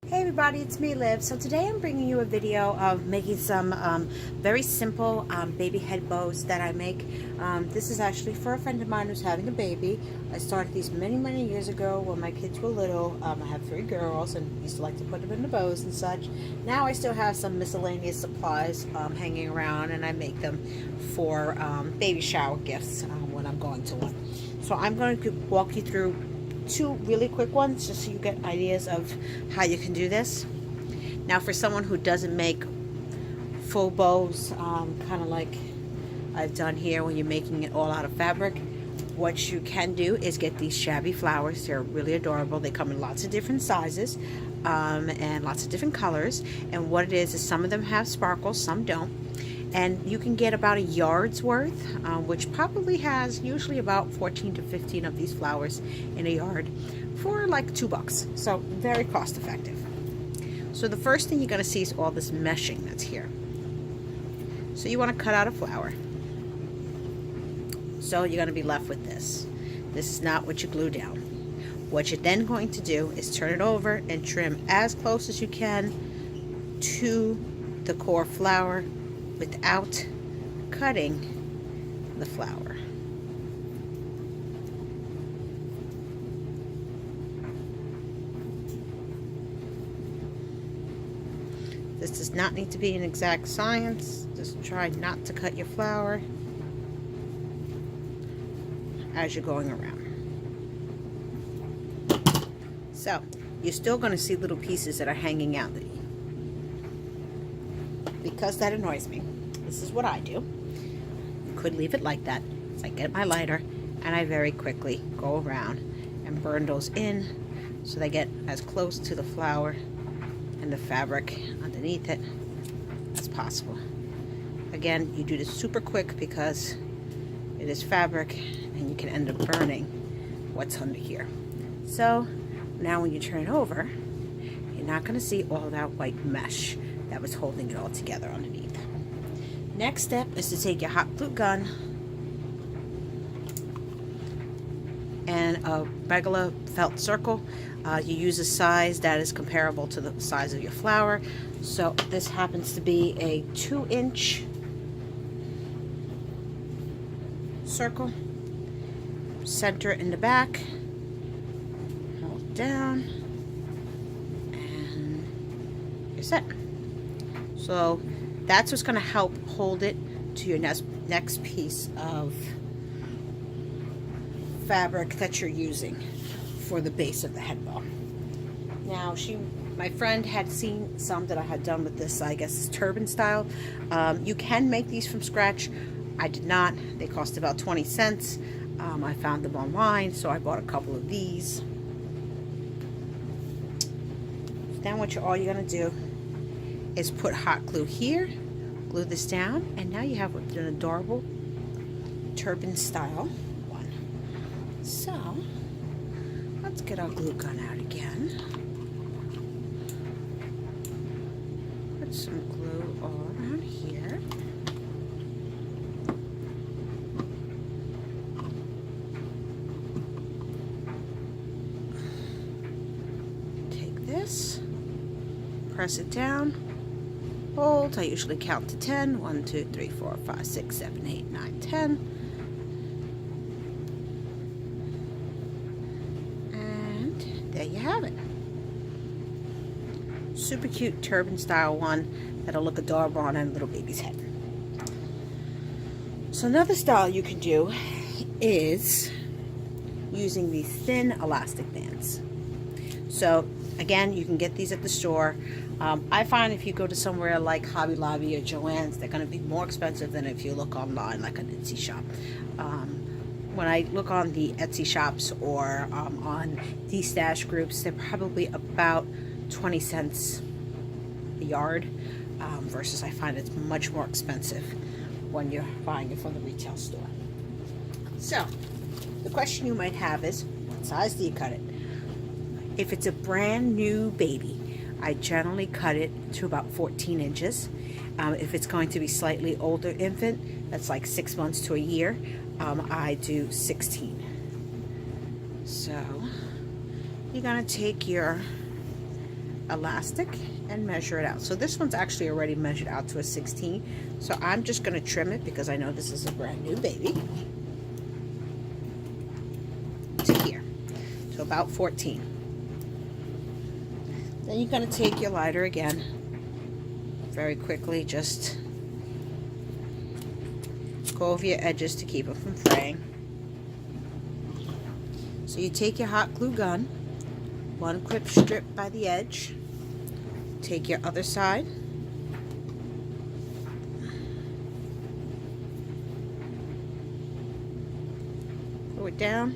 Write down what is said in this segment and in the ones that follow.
Hey everybody, it's me, Liv. So today I'm bringing you a video of making some very simple baby head bows that I make. This is actually for a friend of mine who's having a baby. I started these many years ago when my kids were little. I have 3 girls and used to like to put them in the bows and such. Now I still have some miscellaneous supplies hanging around, and I make them for baby shower gifts when I'm going to one. So I'm going to walk you through 2 really quick ones just so you get ideas of how you can do this. Now for someone who doesn't make full bows, kind of like I've done here when you're making it all out of fabric, what you can do is get these shabby flowers. They're really adorable. They come in lots of different sizes and lots of different colors, and what it is some of them have sparkles, some don't. And you can get about a yard's worth, which probably has usually about 14 to 15 of these flowers in a yard for like $2. So very cost effective. So the first thing you're going to see is all this meshing that's here. So you want to cut out a flower. So you're going to be left with this. This is not what you glue down. What you're then going to do is turn it over and trim as close as you can to the core flower without cutting the flower. This does not need to be an exact science. Just try not to cut your flower as you're going around. So you're still going to see little pieces that are hanging out. Because that annoys me, this is what I do. You could leave it like that. So I get my lighter and I very quickly go around and burn those in so they get as close to the flower and the fabric underneath it as possible. Again, you do this super quick because it is fabric and you can end up burning what's under here. So now when you turn it over, you're not going to see all that white mesh that was holding it all together underneath. Next step is to take your hot glue gun and a regular felt circle. You use a size that is comparable to the size of your flower. So this happens to be a 2-inch circle. Center it in the back, hold down, and you're set. So that's what's going to help hold it to your next piece of fabric that you're using for the base of the head bow. Now my friend had seen some that I had done with this, I guess, turban style. You can make these from scratch. I did not. They cost about 20 cents. I found them online, so I bought a couple of these. Then all you're going to do is put hot glue here, glue this down, and now you have an adorable turban style one. So let's get our glue gun out again. Put some glue all around here. Take this, press it down. Hold. I usually count to 10. 1, 2, 3, 4, 5, 6, 7, 8, 9, 10. And there you have it. Super cute turban style one that'll look adorable on a little baby's head. So another style you can do is using these thin elastic bands. So again, you can get these at the store. I find if you go to somewhere like Hobby Lobby or Joann's, they're going to be more expensive than if you look online like an Etsy shop. When I look on the Etsy shops or on these stash groups, they're probably about 20 cents a yard versus I find it's much more expensive when you're buying it from the retail store. So the question you might have is, what size do you cut it? If it's a brand new baby, I generally cut it to about 14 inches. If it's going to be slightly older infant, that's like 6 months to a year, I do 16. So you're going to take your elastic and measure it out. So this one's actually already measured out to a 16. So I'm just going to trim it because I know this is a brand new baby. To here. To about 14. Then you're going to take your lighter again. Very quickly, just go over your edges to keep it from fraying. So you take your hot glue gun, one clip strip by the edge, take your other side, pull it down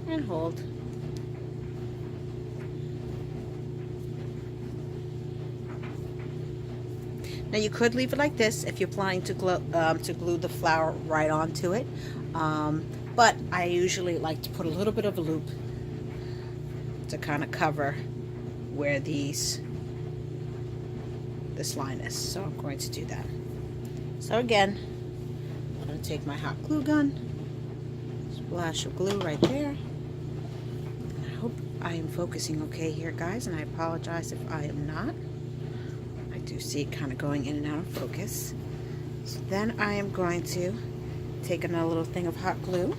and hold. Now you could leave it like this if you're planning to glue the flower right onto it, but I usually like to put a little bit of a loop to kind of cover where this line is. So I'm going to do that. So again, I'm going to take my hot glue gun, splash of glue right there. And I hope I am focusing okay here, guys, and I apologize if I am not. I do see it kind of going in and out of focus. So then I am going to take another little thing of hot glue,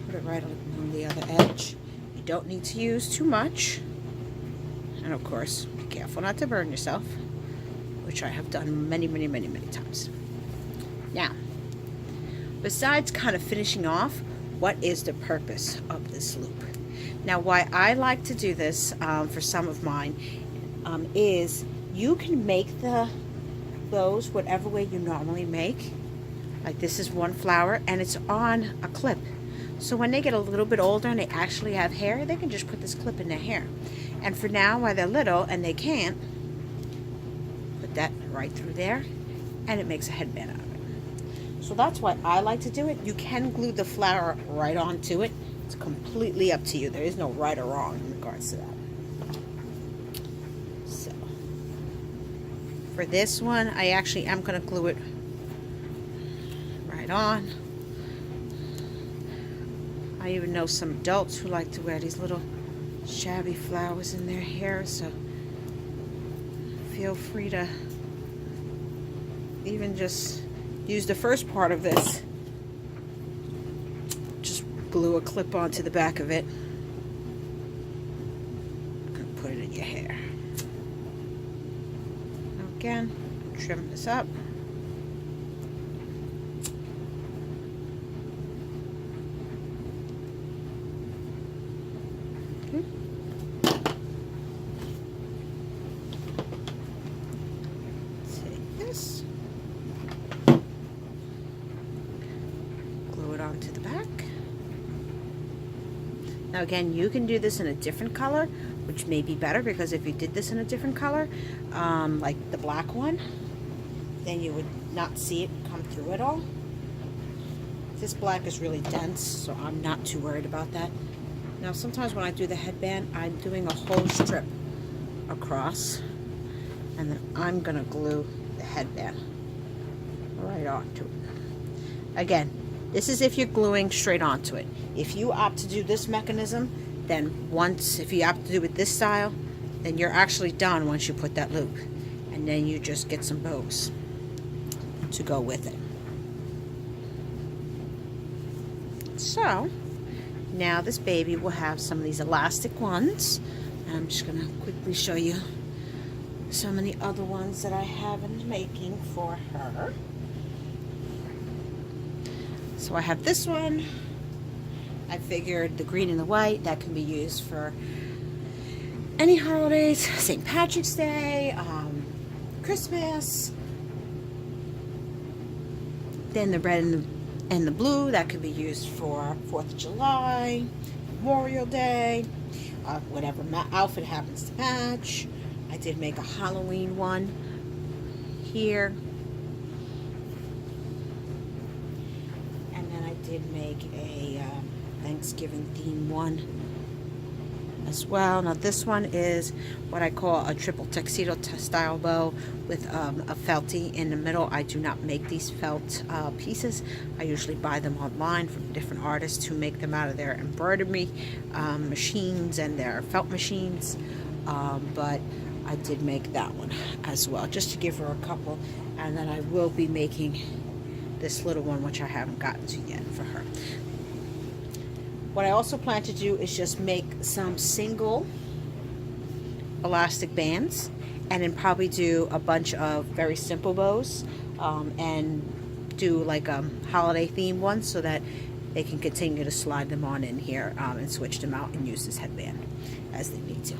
put it right on the other edge. You don't need to use too much. And of course, be careful not to burn yourself, which I have done many, many, many, many times. Now, besides kind of finishing off, what is the purpose of this loop? Now, why I like to do this for some of mine is you can make those whatever way you normally make. Like this is one flower and it's on a clip. So when they get a little bit older and they actually have hair, they can just put this clip in their hair. And for now, while they're little and they can't, put that right through there and it makes a headband out of it. So that's why I like to do it. You can glue the flower right onto it. It's completely up to you. There is no right or wrong in regards to that. So for this one, I actually am going to glue it right on. I even know some adults who like to wear these little shabby flowers in their hair, so feel free to even just use the first part of this. Just glue a clip onto the back of it and put it in your hair. Again, trim this up. Glue it onto the back. Now again, you can do this in a different color, which may be better, because if you did this in a different color, like the black one, then you would not see it come through at all. This black is really dense, so I'm not too worried about that. Now sometimes when I do the headband, I'm doing a whole strip across, and then I'm gonna glue the headband right onto it. Again, this is if you're gluing straight onto it. If you opt to do this mechanism, then if you opt to do it this style, then you're actually done once you put that loop. And then you just get some bows to go with it. So, now this baby will have some of these elastic ones. And I'm just gonna quickly show you some of the other ones that I have in the making for her. So I have this one. I figured the green and the white, that can be used for any holidays, St. Patrick's Day, Christmas. Then the red and the blue, that could be used for 4th of July, Memorial Day, whatever outfit happens to match. I did make a Halloween one here. And then I did make a Thanksgiving theme one as well. Now this one is what I call a triple tuxedo style bow with a felty in the middle. I do not make these felt pieces. I usually buy them online from different artists who make them out of their embroidery machines and their felt machines. but I did make that one as well, just to give her a couple. And then I will be making this little one, which I haven't gotten to yet, for her. What I also plan to do is just make some single elastic bands, and then probably do a bunch of very simple bows, and do like holiday themed ones, so that they can continue to slide them on in here, and switch them out and use this headband as they need to.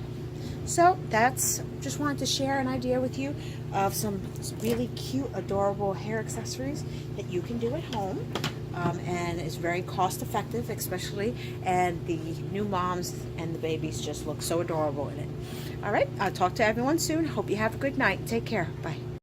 So that's, just wanted to share an idea with you of some really cute, adorable hair accessories that you can do at home. And it's very cost effective, especially, and the new moms and the babies just look so adorable in it. All right, I'll talk to everyone soon. Hope you have a good night. Take care. Bye.